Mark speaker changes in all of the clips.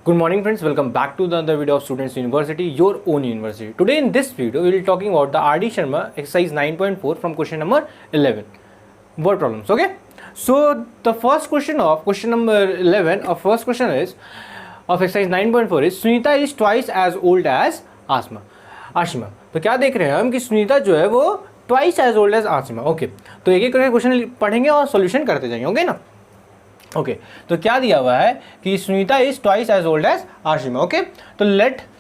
Speaker 1: Good morning friends, welcome back to the another video of Students University, your own university. Today in this video, we will be talking about the R.D. Sharma exercise 9.4 from question number 11. Word problems, okay? So the first question of question number 11, our first question is of exercise 9.4 is Sunita is twice as old as Ashima. तो क्या देख रहे हैं हम कि सुनीता जो है वो twice as old as Ashima. Okay, तो एक एक करके क्वेश्चन पढ़ेंगे और सॉल्यूशन करते जाएंगे. ओके ना? ओके तो क्या दिया हुआ है कि Sunita is twice as old as Ashima. Okay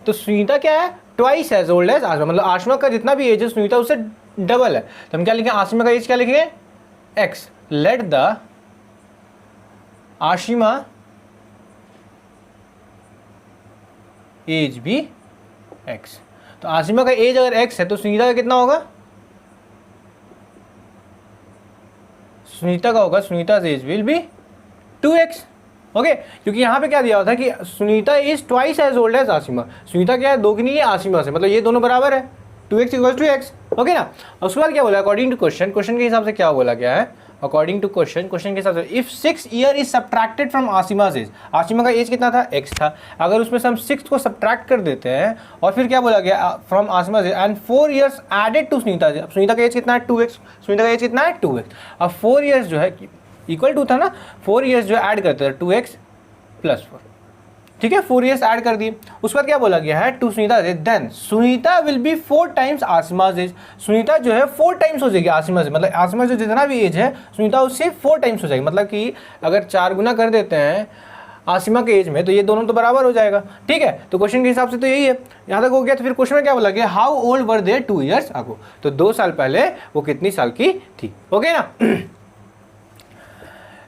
Speaker 1: तो सुनीता क्या है? Twice as old as Ashima, मतलब आशिमा का जितना भी एज है सुनीता उससे डबल है. तो हम क्या लिखेंगे? आशिमा का एज क्या लिखेंगे? X. Let the Ashima age be x. तो आशिमा का एज अगर एक्स है तो सुनीता का कितना होगा? सुनीता का होगा, Sunita age will be 2x. Okay, क्योंकि यहाँ पे क्या दिया हुआ था कि Sunita is twice as old as Ashima. Sunita क्या है? दोगुनी है आशिमा से, मतलब ये दोनों बराबर है. 2x equal to x. Okay ना? उसके बाद क्या बोला? अकॉर्डिंग टू क्वेश्चन के हिसाब से क्या बोला गया है? अकॉर्डिंग टू क्वेश्चन के हिसाब से if 6 year is subtracted from Ashima's age. आशिमा का एज कितना था? x था. अगर उसमें से हम 6 को सब्ट्रैक्ट कर देते हैं और फिर क्या बोला गया? From Ashima's age and 4 years added to Sunita. Sunita का एज कितना है? 2x. सुनीता का एज कितना है? 2x. अब 4 ईयर्स जो है इक्वल टू था ना, 4 ईयर्स जो ऐड करते हैं 2x प्लस 4. ठीक है, 4 ईयर्स ऐड कर दिए. उसके बाद क्या बोला गया है? To Sunita then Sunita will be 4 times Ashima's age. Sunita जो है 4 टाइम्स हो जाएगी आशिमा से, मतलब आशिमा जो जितना भी एज है सुनीता उससे 4 टाइम्स हो जाएगी. मतलब कि अगर 4 गुना कर देते हैं आशिमा के एज में तो ये दोनों तो बराबर हो जाएगा. ठीक है, तो क्वेश्चन के हिसाब से तो यही है. यहाँ तक हो गया. तो फिर क्वेश्चन में क्या बोला गया? How old were there 2 years ago. तो 2 साल पहले वो कितनी साल की थी? ओके ना?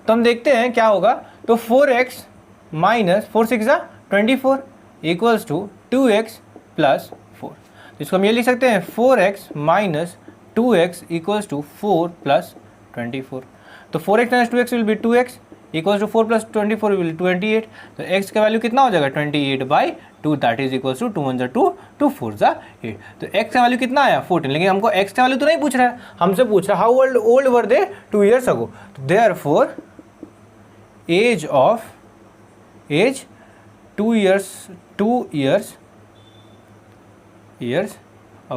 Speaker 1: तो हम देखते हैं क्या होगा. तो 4x minus 4 6 24 equals to 2x plus 4. इसको हम ये लिख सकते हैं 4x minus 2x equals to 4 plus 24. तो 4x minus 2x will be 2x equals to 4 plus 24 will 28. तो x का वैल्यू कितना हो जाएगा? 28/2 दैट इज इक्वल्स टू 2 1 2 2 4 8. तो x का वैल्यू कितना आया? 14. लेकिन हमको x का वैल्यू तो नहीं पूछ रहा है, हमसे पूछ रहा है how old were they 2 years ago. तो therefore age 2 years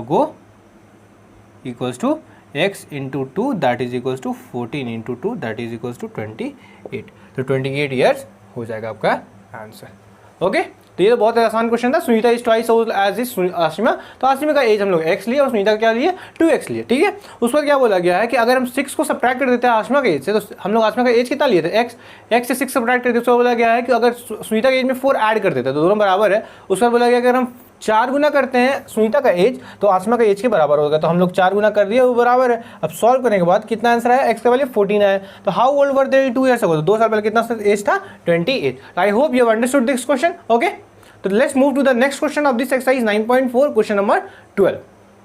Speaker 1: ago equals to x into 2 that is equals to 14 into 2 that is equals to 28. तो 28 years हो जाएगा आपका आंसर. ओके, तो ये तो बहुत आसान क्वेश्चन था. Sunita is twice old age is Ashima. तो आशिमा का एज हम लोग x लिए और सुनीता का क्या लिए? 2x लिए. ठीक है, उस पर क्या बोला गया है कि अगर हम 6 को सब्ट्रैक्ट कर देते हैं आशिमा के एज से तो हम लोग आशिमा का एज कितना लिए थे? x से 6 सब्ट्रैक्ट कर देते. उसको बोला गया है कि अगर सुनीता के एज में 4 ऐड कर देते हैं तो दोनों बराबर है. उस पर बोला गया अगर हम 4 गुना करते हैं सुनीता का एज तो आशिमा का एज के बराबर होगा. तो हम लोग 4 गुना कर दिए, वो बराबर है. अब सॉल्व करने के बाद कितना आंसर आया? x का वैल्यू 14 आया. तो how old were they 2 years ago. तो 2 साल पहले कितना एज था? 28. I hope you have understood this question. Okay, तो let's move to the next question of this exercise 9.4, question number 12.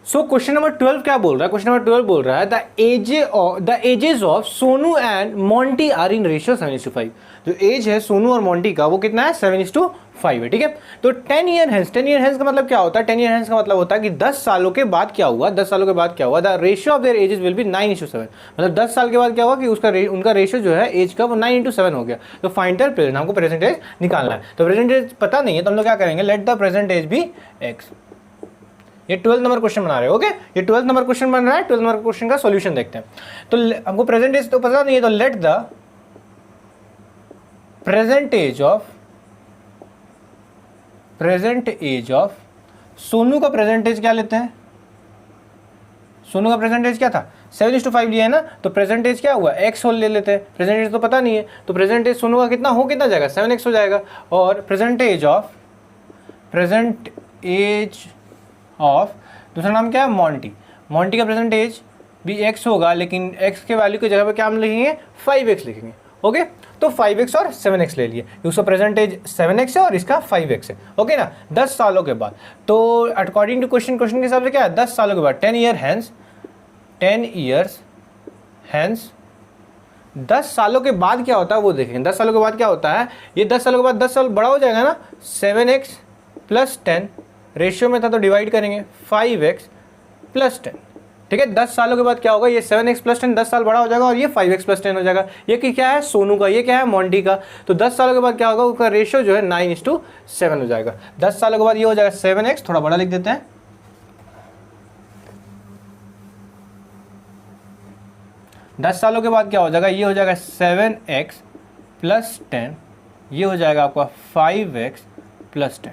Speaker 1: So question number 12 क्या बोल रहा है? क्वेश्चन नंबर 12 बोल रहा है the ages of Sonu and Monty are in ratio 7:5. जो as है सोनू और मोंटी का वो कितना है? 7:5 है. ठीक है, तो 10 ईयर हेंस का मतलब क्या होता है? 10 ईयर हेंस का मतलब होता है कि 10 सालों के बाद क्या हुआ? 10 सालों के बाद क्या हुआ? The ratio of their edges will be 9:7. मतलब 10 साल के बाद क्या हुआ कि उनका रेशियो जो है एज का वो 9:7 हो गया. तो फाइंड द प्रेजेंट, हमको प्रेजेंट एज निकालना है. तो प्रेजेंट एज पता नहीं है तो हम लोग क्या करेंगे? Let the present age be x. ये 12 नंबर क्वेश्चन बना रहे हो. ओके, ये 12 नंबर क्वेश्चन बन रहा है. 12 नंबर क्वेश्चन का सॉल्यूशन देखते हैं. तो हमको प्रेजेंट एज तो पता नहीं है, तो let the present age of Sonu का प्रेजेंट एज क्या लेते हैं? सोनू का प्रेजेंट एज क्या था? 7:5 लिया है ना. तो प्रेजेंट एज क्या हुआ? x होल ले लेते हैं. प्रेजेंट एज तो पता नहीं है, तो प्रेजेंट एज सोनू का कितना जाएगा? 7x हो जाएगा. और प्रेजेंट एज ऑफ दूसरा नाम क्या है? मोंटी का प्रेजेंट एज भी x होगा, लेकिन x के वैल्यू की जगह पे क्या हम लिखेंगे? 5x लिखेंगे. ओके, तो 5x और 7x ले लिए. उसका प्रेजेंट एज 7x है और इसका 5x है. ओके ना, 10 सालों के बाद. तो अकॉर्डिंग टू क्वेश्चन के हिसाब से क्या है? 10 सालों के बाद 10 ईयर्स हेंस 10 सालों के बाद क्या होता है वो देखेंगे. 10 सालों के बाद क्या होता है? ये 10 सालों के बाद 10 साल बड़ा हो जाएगा ना. 7x प्लस 10 रेशियो में था तो डिवाइड करेंगे 5x प्लस 10. ठीक है। 10 सालों के बाद क्या होगा, ये 7x प्लस 10 10 साल बड़ा हो जाएगा और ये 5x प्लस 10 हो जाएगा। ये कि क्या है, सोनू का, ये क्या है, मोंटी का। तो 10 सालों के बाद क्या होगा, उसका रेशियो जो है 9:7 हो जाएगा। 10 सालों के बाद ये हो जाएगा 7x, थोड़ा बड़ा लिख देते हैं। 10 सालों के बाद क्या हो जाएगा, ये हो जाएगा 7x प्लस 10, ये हो जाएगा आपका 5x प्लस 10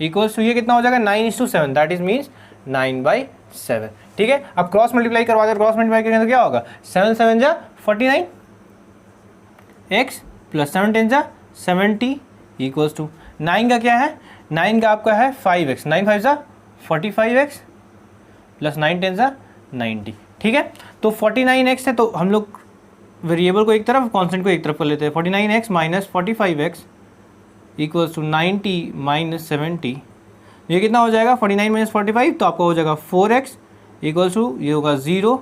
Speaker 1: इक्वल्स टू ये कितना हो जाएगा 9:7, दैट इज मीन्स 9/7। ठीक है। अब क्रॉस मल्टीप्लाई करवा दे, क्रॉस मल्टीप्लाई करेंगे तो क्या होगा, 7 7 जा 49 x प्लस 7 10 जा 70 इक्वल्स टू 9 का क्या है, 9 का आपका है 5x, 9 5 जा 45x प्लस 9 10 जा 90। ठीक है। तो 49x है, तो हम लोग वेरिएबल को एक तरफ, कांस्टेंट को एक तरफ कर लेते हैं। 49x minus 45x equals to 90 minus 70, ये कितना हो जाएगा 49 माइनस 45, तो आपका हो जाएगा 4x इक्वल्स टू, ये होगा 0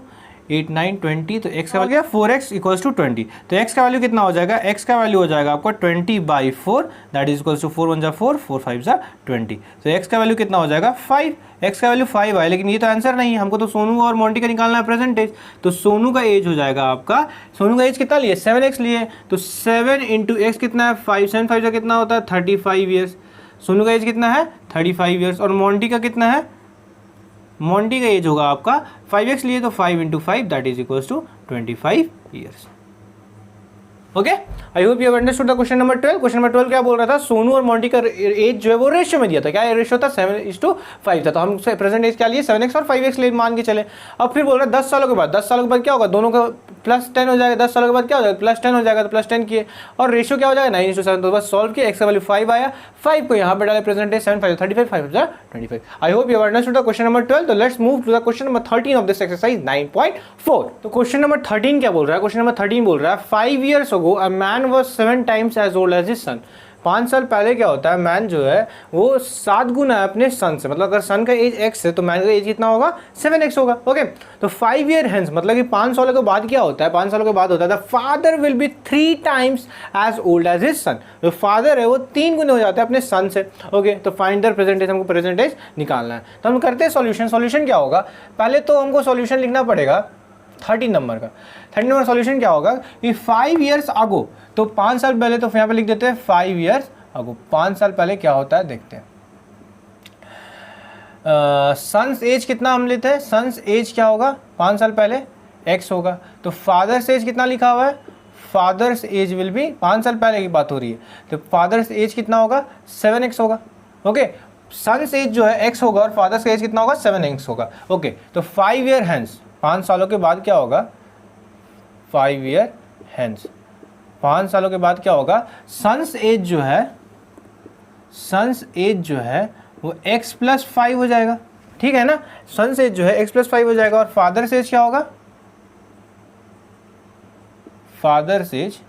Speaker 1: 8 9 20, तो x का वैल्यू 4x इक्वल्स टू 20। तो x का वैल्यू कितना हो जाएगा, x का वैल्यू हो जाएगा आपका 20/4, दैट इज इक्वल्स टू 4 1 जा 4 4 5 जा 20। तो x का वैल्यू कितना हो जाएगा 5, x का वैल्यू 5 है, लेकिन ये तो आंसर नहीं है, हमको तो सोनू और मोंटी का निकालना है परसेंटेज। तो सोनू का एज हो जाएगा आपका, सोनू का एज कितना लिए 7x लिए, तो 7 इंटू x कितना है 5, 7 5 का कितना होता है 35 ईयर्स। सोनू का एज कितना है 35 ईयर्स, और मोंटी का कितना है, मोंटी का एज होगा आपका 5x लिए तो 5 into 5 that is equals to 25 years. Okay, I hope you have understood the question number 12। Question number 12 क्या बोल रहा था, सोनू और मोंटी का एज जो है वो रेशियो में दिया था, क्या रेशियो था 7:5 था। तो हम प्रेजेंट एज क्या लिए 7x और 5x ले मान के चले। अब फिर बोल रहा है 10 सालों के बाद, 10 सालों के बाद क्या होगा, दोनों का प्लस 10 हो जाएगा। 10 सालों के बाद क्या हो जाएगा प्लस 10 हो जाएगा, तो प्लस 10 किए और रेशियो क्या हो जाएगा 9:7। तो बस सॉल्व किया, x का वैल्यू 5 आया, 5 को यहाँ पे डाले, present age 7 5 35 5 25। I hope you have understood the question number 12। तो let's move to the question number 13 of this exercise 9.4। तो क्वेश्चन नंबर 13 क्या बोल रहा है, क्वेश्चन नंबर 13 बोल रहा है 5 years ago a man was 7 times as old as his son। 5 साल पहले क्या होता है, मैन जो है वो 7 गुना है अपने सन से, मतलब अगर सन का एज x है तो मैन का एज कितना होगा 7x होगा। ओके, तो 5 year hence मतलब कि 5 सालों के बाद क्या होता है, 5 सालों के बाद होता है father will be 3 times as old as his son। जो फादर है वो 3 गुने हो जाता है अपने सन से। ओके, तो फाइंड द प्रेजेंट एज, हमको प्रेजेंट एज निकालना है। तो हम करते हैं सॉल्यूशन। सॉल्यूशन क्या होगा, पहले तो हमको सॉल्यूशन लिखना पड़ेगा 13 नंबर का। 13 नंबर सॉल्यूशन क्या होगा कि 5 years ago, तो 5 साल पहले, तो यहाँ पे लिख देते हैं 5 years ago। 5 साल पहले क्या होता है देखते हैं। सन्स एज कितना हम लेते हैं, सन्स एज क्या होगा 5 साल पहले x होगा। तो फादर्स एज कितना लिखा हुआ है, फादर्स एज विल बी, 5 साल पहले की बात हो रही है, तो फादर्स एज कितना होगा 7x होगा। ओके, सन्स एज जो है x होगा और फादर्स एज कितना होगा 7x होगा। ओके, तो 5 year hence, 5 सालों के बाद क्या होगा 5 year hence, 5 सालों के बाद क्या होगा, सन्स एज जो है, सन्स एज जो है वो x प्लस 5 हो जाएगा। ठीक है ना, सन्स एज जो है x प्लस 5 हो जाएगा, और फादर्स एज क्या होगा, फादर्स एज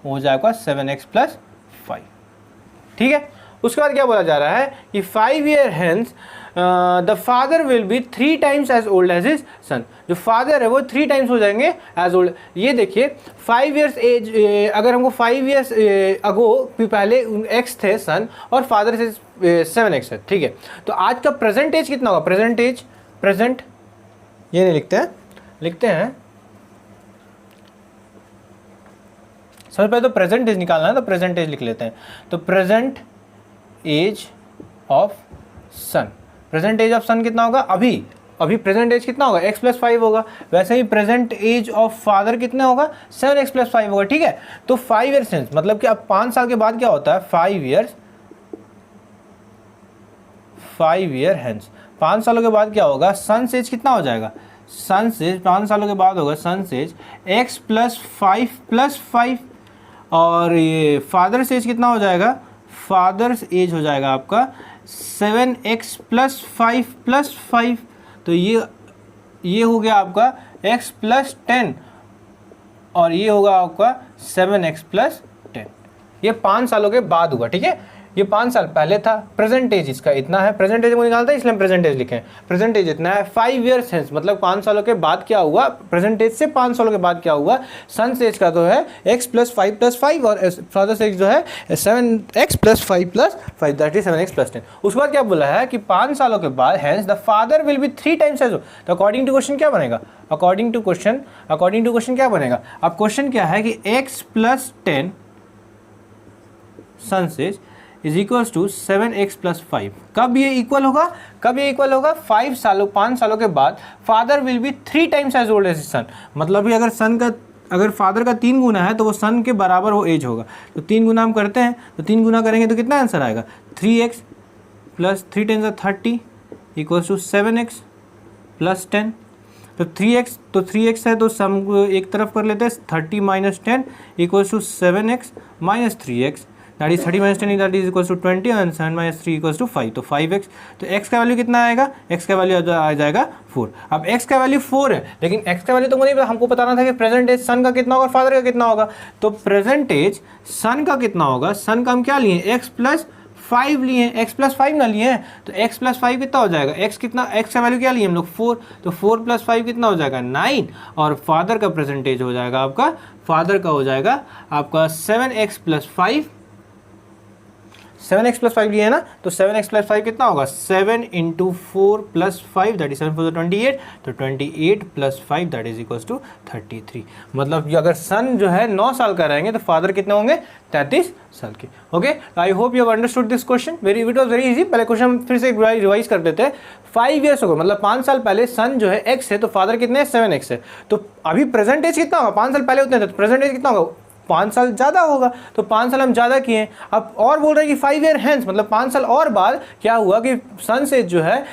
Speaker 1: हो जाएगा 7x प्लस 5। ठीक है, उसके बाद क्या बोला जा रहा है कि 5 year hence the father will be 3 times as old as his son। जो फादर है वो 3 times हो जाएंगे as old। ये देखिए 5 years एज, अगर हमको 5 years अगो पहले x थे सन और फादर से 7x है। ठीक है, तो आज का प्रेजेंट एज कितना होगा, प्रेजेंट एज, प्रेजेंट ये नहीं लिखते हैं, लिखते हैं सबसे पहले तो प्रेजेंट एज निकालना है, तो प्रेजेंट एज लिख लेते हैं। तो present age of son, present age of son कितना होगा, अभी अभी प्रेजेंट एज कितना होगा x प्लस 5 होगा। वैसे ही प्रेजेंट एज ऑफ फादर कितना होगा 7x प्लस 5 होगा। ठीक है, तो 5 years hence मतलब कि अब 5 साल के बाद क्या होता है 5 year hence, 5 सालों के बाद क्या होगा, सन्स एज कितना हो जाएगा, सन्स एज 5 सालों के बाद होगा सन्स एज x प्लस 5 और ये फादर्स एज कितना हो जाएगा, फादर्स एज हो जाएगा आपका 7x प्लस 5 तो ये हो गया आपका x प्लस 10 और ये होगा आपका 7x प्लस 10। ये 5 सालों के बाद हुआ। ठीक है, ये 5 साल पहले था, प्रेजेंट एज इसका इतना है, प्रेजेंट एज को निकालता है इसलिए हम प्रेजेंट एज लिखे हैं, प्रेजेंट एज इतना है। 5 ईयर्स हेंस मतलब 5 सालों के बाद क्या हुआ, प्रेजेंट एज से 5 सालों के बाद क्या हुआ, सन्स एज का तो है x + 5 + 5 और फादर्स एज जो है 7x + 5 + 5 दैट इज 7x + 10। उसके बाद क्या बोला है कि 5 सालों के बाद hence the father will be 3 times age. तो अकॉर्डिंग टू क्वेश्चन क्या बनेगा, अकॉर्डिंग टू क्वेश्चन क्या बनेगा। अब क्वेश्चन क्या है कि x + 10 sons age is equals to 7x + 5। कब ये इक्वल होगा, 5 सालों के बाद father will be 3 times as old as son. मतलब भी अगर फादर का 3 गुना है तो वो सन के बराबर वो एज होगा। तो 3 गुना हम करते हैं, तो 3 गुना करेंगे तो कितना आंसर आएगा, 3x + 3 × 30 = 7x + 10। तो 3x है तो सम एक तरफ कर लेते हैं, 30 - 10 = 7x - 3x that is 30 - 10 that is equals to 20 और 7 - 3 = 5। तो 5x, तो x का वैल्यू कितना आएगा, x का वैल्यू आ जाएगा 4। अब x का वैल्यू 4 है, लेकिन x का वैल्यू तो मुझे हमको बताना था कि प्रेजेंट एज सन का कितना होगा, फादर का कितना होगा। तो प्रेजेंट एज सन का कितना होगा, सन का हम क्या लिए, x + 5 लिए, x + 5 ना लिए हैं, तो x + 5 कितना हो जाएगा, x का वैल्यू क्या लिए हम लोग 4, तो 4 + 5 कितना हो जाएगा 9 और फादर का प्रेजेंटेज हो जाएगा आपका, फादर का हो जाएगा आपका 7x + 5, 7x + 5 लिए है ना, तो 7x + 5 कितना होगा, 7 × 4 + 5 दैट इज 7 × 4 = 28, तो 28 + 5 दैट इज इक्वल्स टू 33। मतलब अगर सन जो है 9 साल का रहेंगे तो फादर कितने होंगे, 33 साल के। Okay, I hope you have understood this question, it was very easy. पहले क्वेश्चन फिर से रिवाइज कर देते हैं। 5 ईयर्स होगा मतलब 5 साल पहले सन जो है x है तो फादर कितने हैं, 7x है। तो अभी प्रेजेंट एज कितना होगा, 5 साल पहले उतने थे, तो प्रेजेंट एज कितना होगा, 5 साल ज़्यादा होगा। तो 5 साल हम ज़्यादा किए। अब और बोल रहे हैं कि 5 ईयर हेंस मतलब 5 साल और बाद क्या हुआ कि सन से जो है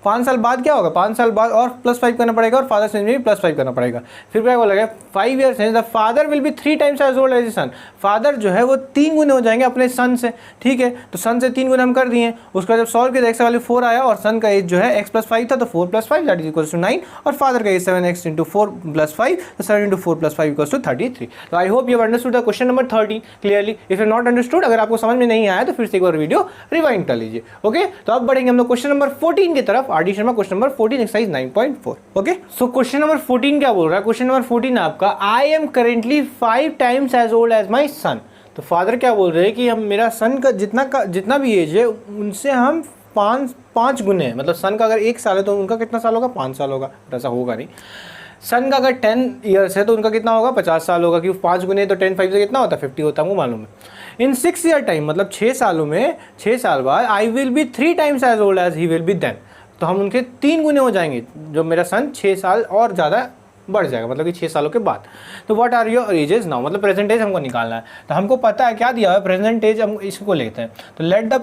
Speaker 1: 5 साल बाद क्या होगा, 5 साल बाद और +5 करना पड़ेगा और फादर से भी +5 करना पड़ेगा। फिर क्या बोला गया, 5 years the father will be 3 times as old as son. Father जो है वो 3 गुने हो जाएंगे अपने सन से, ठीक है। तो सन से 3 गुने हम कर दिए। उसका जब सॉल्व किया एक्स का वैल्यू 4 आया और सन का एज जो है x + 5 था, तो 4 + 5 दैट इज इक्वल्स टू 9 और फादर का एज 7x × 4 + 5, तो 7 × 4 + 5 इक्वल्स टू 33। तो I hope you have understood the question number 13 clearly. If you not understood, अगर आपको समझ में नहीं आया तो फिर से एक बार वीडियो रिवाइंड कर लीजिए। ओके, तो अब बढ़ेंगे हम लोग क्वेश्चन नंबर 14 की तरफ, R D Sharma question number 14 exercise 9.4। Okay, so question number 14 क्या बोल रहा है, क्वेश्चन नंबर 14 आपका, I am currently 5 times as old as my son. तो फादर क्या बोल रहे हैं कि हम मेरा सन का जितना भी एज है उनसे हम 5 गुने, मतलब सन का अगर 1 साल है तो उनका कितना साल होगा, 5 साल होगा। ऐसा होगा नहीं। सन का अगर 10 ईयर्स है तो उनका कितना होगा, 50 साल होगा, क्योंकि 5 गुने तो 10 5 से कितना होता है, 50 होता है, हमको मालूम है। इन 6 ईयर टाइम मतलब 6 सालों में, 6 साल बाद, I will be 3 times as old as he will be then. तो हम उनके 3 गुने हो जाएंगे, जो मेरा सन 6 साल और ज़्यादा बढ़ जाएगा, मतलब कि 6 सालों के बाद। तो what are your ages now, मतलब प्रेजेंट एज हमको निकालना है। तो हमको पता है क्या दिया हुआ है, प्रेजेंट एज, हम इसको लेते हैं। तो let the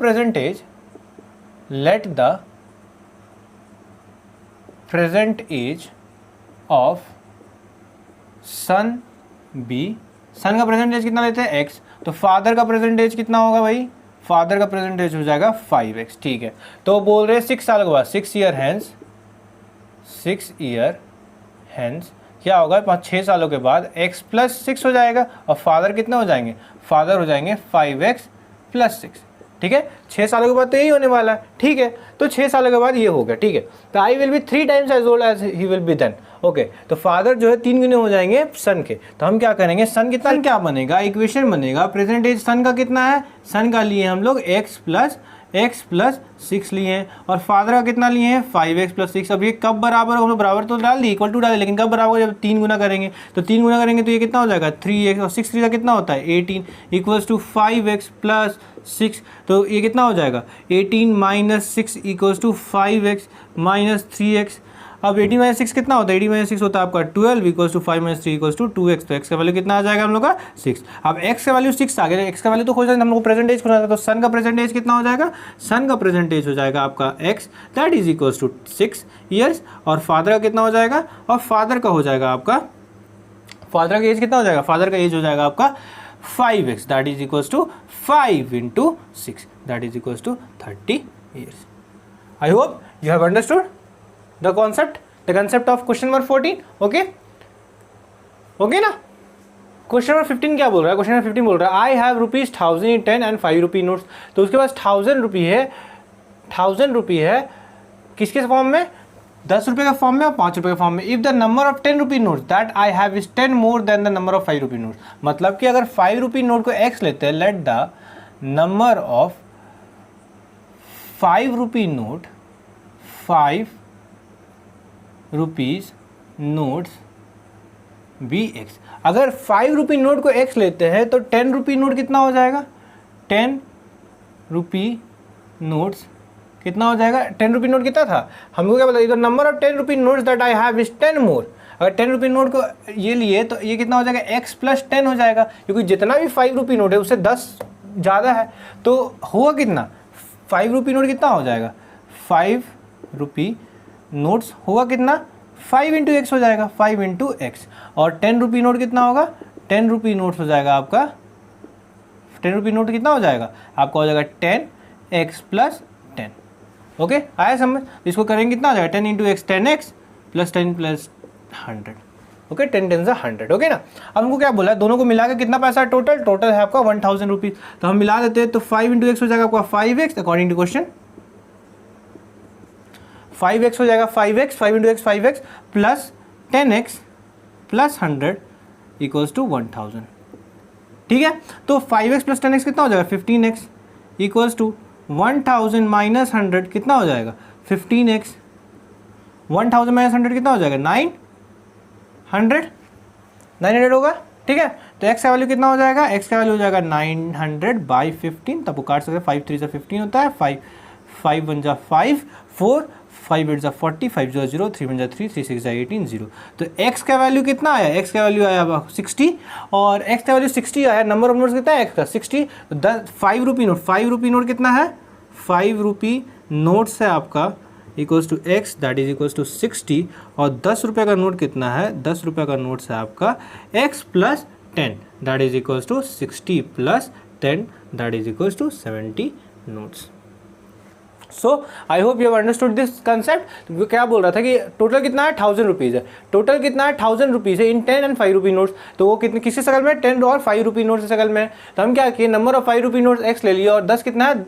Speaker 1: present age of son be, son का प्रेजेंट एज कितना लेते हैं, x। तो फादर का प्रेजेंट एज कितना होगा भाई, फादर का प्रेजेंट एज हो जाएगा 5x, ठीक है। तो बोल रहे हैं 6 साल के बाद, 6 ईयर हैंस क्या होगा, 6 सालों के बाद x + 6 हो जाएगा और फादर कितने हो जाएंगे, फादर हो जाएंगे 5x + 6, ठीक है। 6 सालों के बाद तो यही होने वाला है, ठीक है। तो 6 सालों के बाद ये हो गया, ठीक है। तो I will be 3 times as old as he will be then. Okay, तो फादर जो है 3 गुने हो जाएंगे सन के। तो हम क्या करेंगे, सन कितना, क्या बनेगा, इक्वेशन बनेगा, प्रेजेंट एज सन का कितना है, सन का लिए हम लोग x + 6 लिए हैं और फादर का कितना लिए हैं, 5x + 6। अब ये कब बराबर होगा, बराबर तो डाल दी, इक्वल टू डाल दी, लेकिन कब बराबर, जब 3 गुना करेंगे। तो 3 गुना करेंगे तो ये कितना हो जाएगा, 3x और 6 3 का कितना होता है, 18 इक्वल्स टू 5x + 6। तो ये कितना हो जाएगा, 18 - 6 इक्वल्स टू 5x - 3x। अब 18 - 6 कितना होता है, 18 - 6 होता है आपका 12 equals to 5 - 3 equals to 2x। तो x का वैल्यू कितना आ जाएगा हम लोग का, 6। अब x का वैल्यू 6 आ गया, x का वैल्यू तो खोजना, हम लोग को प्रेजेंट एज खोजना था। तो सन का प्रेजेंट एज कितना हो जाएगा, सन का प्रेजेंट एज हो जाएगा आपका x that is equals to 6 years और फादर का कितना हो जाएगा, और फादर का हो जाएगा आपका, फादर का एज कितना हो जाएगा, फादर का एज हो जाएगा आपका 5x that is equals to 5 × 6 that is equals to 30 years. I hope you have understood the concept of question number 14. okay ना, क्वेश्चन नंबर 15 क्या बोल रहा है? क्वेश्चन नंबर 15 बोल रहा है I have rupees 1000 in 10 and 5 rupee notes. तो उसके पास 1000 रुपी है, 1000 रुपी है किसके फॉर्म में? 10 रुपये के फॉर्म में और 5 रुपये के फॉर्म में। If the number of 10 rupee notes that I have is 10 more than the number of 5 rupee notes. मतलब कि अगर 5 रुपी नोट को x लेते हैं, let the number of 5 rupee note 5 rupees notes be x. अगर 5 rupee note को x लेते हैं तो 10 रुपी नोट कितना हो जाएगा? 10 रुपी नोट्स कितना हो जाएगा? 10 रुपी नोट कितना था हमको क्या बताइए? तो number of 10 rupee notes that I have is 10 मोर। अगर 10 रुपी नोट को ये लिए तो ये कितना हो जाएगा? x प्लस 10 हो जाएगा, क्योंकि जितना भी 5 रुपी नोट है उससे 10 ज़्यादा है। तो हुआ कितना? 5 रुपी नोट कितना हो जाएगा? 5 रुपी नोट्स होगा कितना? 5 इंटू एक्स हो जाएगा, 5 इंटू एक्स। और 10 रुपी नोट कितना होगा? 10 रुपी नोट्स हो जाएगा आपका, 10 रुपी नोट कितना हो जाएगा आपका? हो जाएगा 10x प्लस 10। ओके, आया समझ? इसको करेंगे कितना हो जाएगा? 10 into x 10x plus 10 plus 100। Okay, 10 10 100। Okay ना। अब हमको क्या बोला है? दोनों को मिला के कितना पैसा है टोटल? टोटल है आपका 1000 रुपीज़। तो हम मिला देते हैं, तो 5 इंटू एक्स हो जाएगा आपका 5x according to question. 5x हो जाएगा 5x, 5 into x 5x plus 10x plus 100 equals to 1000। ठीक है, तो 5x प्लस 10x कितना हो जाएगा? 15x इक्वल्स टू 1000 माइनस 100 कितना हो जाएगा? 15x। 1000 माइनस 100 कितना हो जाएगा? 900 होगा। ठीक है, तो x का वैल्यू कितना हो जाएगा? x का वैल्यू हो जाएगा 900 बाई 15। तब वो काट सकते हैं, 5 3 से 15 होता है, 5 1 जा 5 4 5 8 जा 40 5 0 0 3 1 जा 3 3 6 जा 18 0। तो x का वैल्यू कितना आया? x का वैल्यू आया 60, और x का वैल्यू 60 आया। नंबर ऑफ नोट्स कितना है x का? 60। 5 रुपी नोट, 5 रुपी नोट कितना है? 5 रुपी नोट्स है आपका equals to x that is equals to 60। और 10 रुपये का नोट कितना है? 10 रुपये का नोट्स है आपका x plus 10 that is equals to 60 plus 10 that is equals to 70 notes. So I hope you have understood this concept. क्या बोल रहा था कि टोटल कितना है? 1000 रुपीज़ है। टोटल कितना है? 1000 रुपीज़ है इन 10 एंड 5 रुपी नोट्स। तो वो कितने किसके शकल में? 10 और 5 रुपी नोट्स के शकल में। तो हम क्या किए? Number of 5 rupee notes x ले लिए, और 10 कितना है?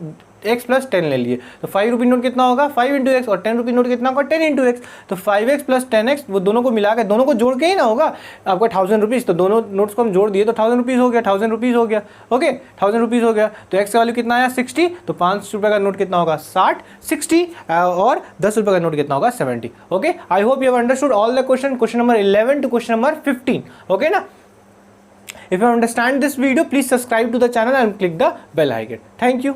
Speaker 1: x प्लस 10 ले लिए। तो 5 रुपी नोट कितना होगा? 5 इंटू एक्स। और 10 रुपी नोट कितना होगा? 10 इंटू एक्स। तो 5x प्लस 10x, वो दोनों को मिला के, दोनों को जोड़ के ही ना होगा आपका 1000 रुपीज़। तो दोनों नोट्स को हम जोड़ दिए तो 1000 रुपीज़ हो गया, 1000 रुपीज़ हो गया। ओके, 1000 रुपीज़ हो गया। तो x का वैल्यू कितना आया? 60। तो 5 रुपये का नोट कितना होगा? 60 60। और 10 रुपये का नोट कितना होगा? 70। Okay, I hope you have understood all the question number 11 to question number 15। Okay ना? If you understand this video, please subscribe to the channel and click the bell icon. Thank you.